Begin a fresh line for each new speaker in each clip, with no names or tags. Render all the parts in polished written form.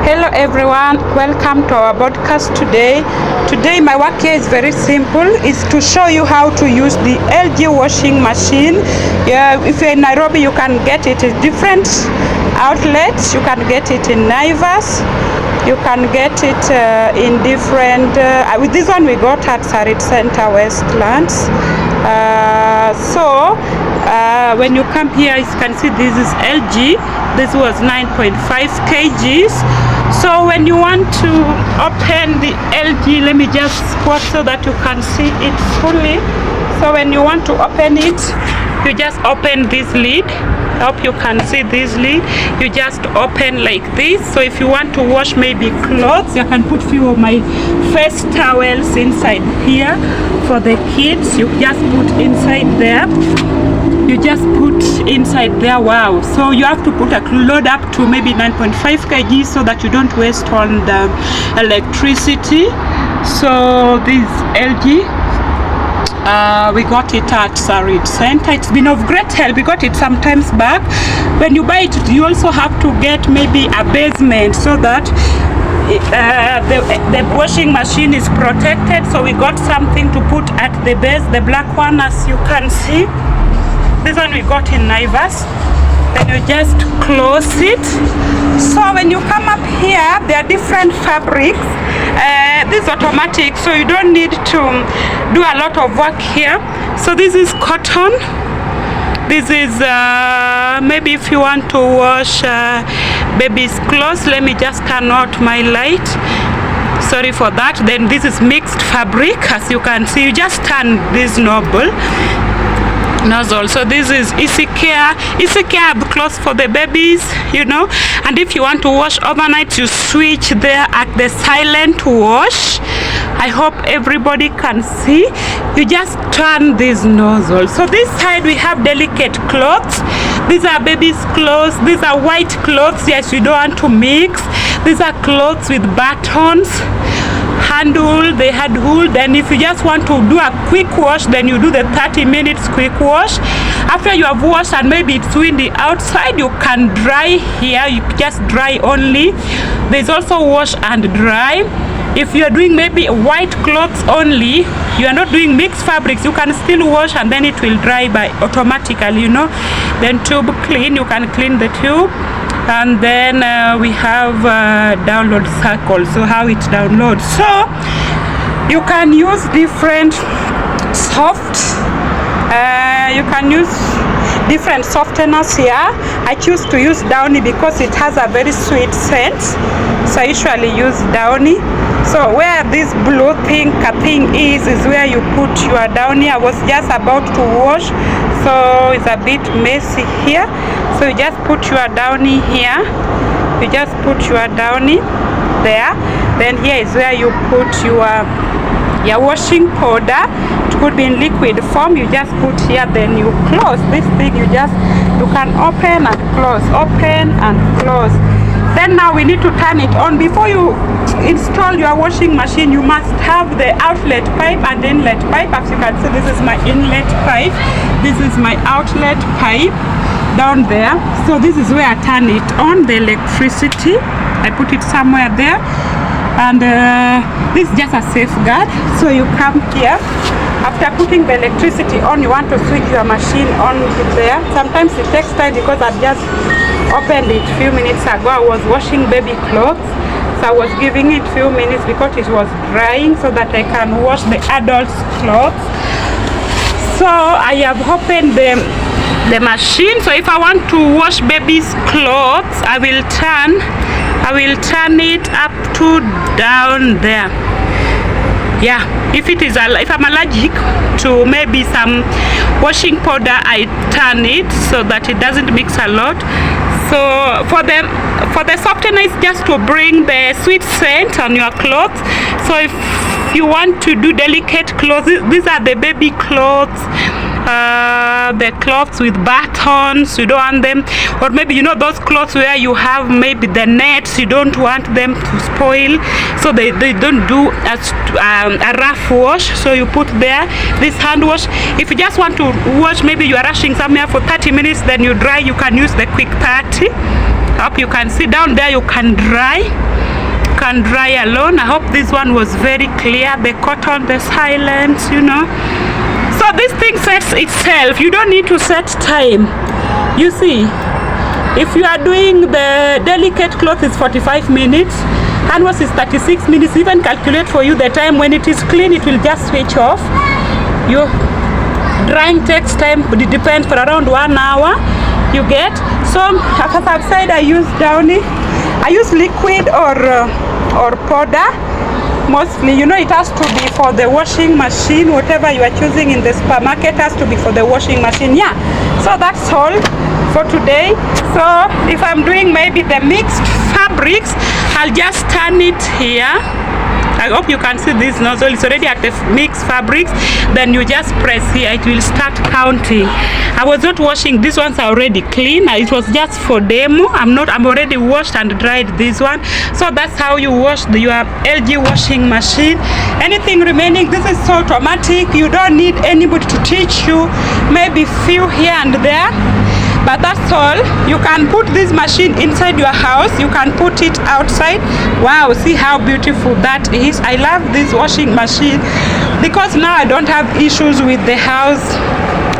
Hello everyone, welcome to our podcast today. Today my work here is very simple. It's to show you how to use the LG washing machine. If you're in Nairobi, you can get it in different outlets. You can get it in Naivas. You can get it in different, with this one we got at Sarit Center Westlands. When you come here, you can see this is LG. This was 9.5 kgs. So when you want to open the LG, let me just squat so that you can see it fully. So when you want to open it, you just open this lid. I hope you can see this lid. You just open like this. So if you want to wash maybe clothes, you can put few of my face towels inside here for the kids. You just put inside there. You just put inside there. Wow. So you have to put a load up to maybe 9.5 kg so that you don't waste on the electricity. So this LG, we got it at Sarit Center. It's been of great help. We got it some times back. When you buy it, you also have to get maybe a basement so that the washing machine is protected. So we got something to put at the base, the black one, as you can see. This one we got in Naivas. Then you just close it. So when you come up here, there are different fabrics. This is automatic, so you don't need to do a lot of work here. So this is cotton. This is maybe if you want to wash baby's clothes. Let me just turn out my light. Sorry for that. Then this is mixed fabric. As you can see, you just turn this nozzle. So this is Easy Care clothes for the babies, you know. And if you want to wash overnight, you switch there at the silent wash. I hope everybody can see. You just turn this nozzle. So this side we have delicate clothes. These are babies' clothes. These are white clothes. Yes, you don't want to mix. These are clothes with buttons, hand wool, they had wool. Then if you just want to do a quick wash, then you do the 30 minutes quick wash. After you have washed and maybe it's windy outside, you can dry here. You just dry only. There's also wash and dry. If you are doing maybe white clothes only, you are not doing mixed fabrics, you can still wash and then it will dry by automatically, you know. Then tube clean, you can clean the tube. And then we have download circle, so how it downloads. So you can use different you can use different softeners here. I choose to use Downy because it has a very sweet scent, so I usually use Downy. So where this blue thing is where you put your Downy. I was just about to wash, so it's a bit messy here. So you just put your Downy here. You just put your Downy there. Then here is where you put your washing powder. It could be in liquid form. You just put here, then you close this thing. You can open and close, open and close. Then now we need to turn it on. Before you install your washing machine, you must have the outlet pipe and inlet pipe. As you can see, this is my inlet pipe. This is my outlet pipe down there. So this is where I turn it on, the electricity. I put it somewhere there. And this is just a safeguard. So you come here. After putting the electricity on, you want to switch your machine on there. Sometimes it takes time because I've just opened it a few minutes ago. I was washing baby clothes, so I was giving it few minutes because it was drying so that I can wash the adults' clothes. So I have opened the machine. So if I want to wash baby's clothes, I will turn it up to down there. Yeah, if I'm allergic to maybe some washing powder, I turn it so that it doesn't mix a lot. So for the softener, it's just to bring the sweet scent on your clothes. So if you want to do delicate clothes, these are the baby clothes. The clothes with buttons, you don't want them, or maybe you know those clothes where you have maybe the nets, you don't want them to spoil, so they don't do a rough wash. So you put there this hand wash. If you just want to wash, maybe you are rushing somewhere for 30 minutes, then you dry, you can use the quick 30. Up you can see down there, you can dry. can dry alone. I hope this one was very clear. The cotton, the silence, you know. So this thing sets itself. You don't need to set time. You see, if you are doing the delicate cloth is 45 minutes, hand wash is 36 minutes. Even calculate for you the time. When it is clean, it will just switch off. Your drying takes time. It depends, for around 1 hour. You get. So as I've said, I use Downy. I use liquid or powder. Mostly, you know, it has to be for the washing machine. Whatever you are choosing in the supermarket has to be for the washing machine. Yeah, so that's all for today. So if I'm doing maybe the mixed fabrics, I'll just turn it here. I hope you can see this nozzle. It's already at the mixed fabrics. Then you just press here, it will start counting. I was not washing, these ones are already clean. It was just for demo. I'm already washed and dried this one. So that's how you wash your LG washing machine. Anything remaining, this is so automatic. You don't need anybody to teach you. Maybe few here and there. But that's all. You can put this machine inside your house. You can put it outside. Wow, see how beautiful that is. I love this washing machine because now I don't have issues with the house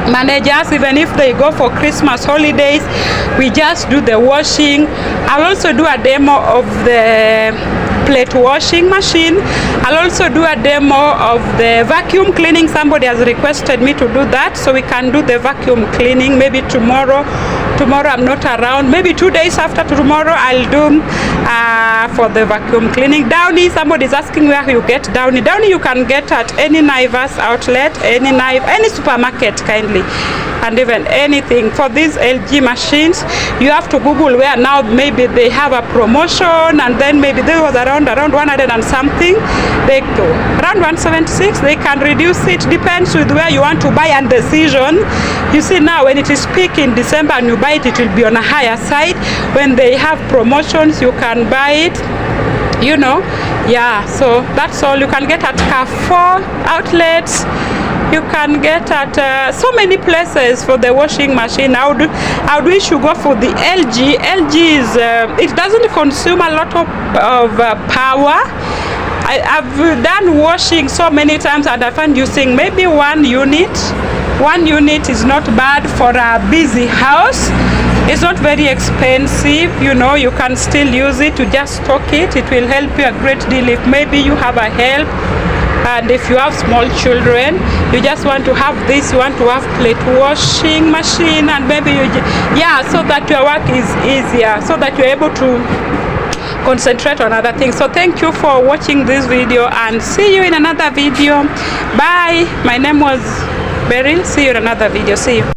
managers. Even if they go for Christmas holidays, we just do the washing. I'll also do a demo of the plate washing machine. I'll also do a demo of the vacuum cleaning. Somebody has requested me to do that, so we can do the vacuum cleaning maybe tomorrow. I'm not around. Maybe 2 days after tomorrow I'll do for the vacuum cleaning. Downy, somebody is asking where you get Downy. Downy you can get at any Naivas outlet, any supermarket kindly, and even anything. For these LG machines, you have to Google where now maybe they have a promotion, and then maybe there was around 100 and something. They go around 176. They can reduce it. Depends with where you want to buy and the season. You see now when it is peak in December and you buy it, it will be on a higher side. When they have promotions, you can buy it. You know, yeah. So that's all. You can get at Carrefour outlets. You can get at so many places for the washing machine. I would wish you go for the LG. LG is it doesn't consume a lot of power. I've done washing so many times and I found using maybe 1 unit. 1 unit is not bad for a busy house. It's not very expensive, you know. You can still use it to just stock it. It will help you a great deal if maybe you have a help. And if you have small children, you just want to have this, you want to have plate washing machine, and maybe so that your work is easier, so that you're able to concentrate on other things. So thank you for watching this video and see you in another video. Bye. My name was Beryl. See you in another video. See you.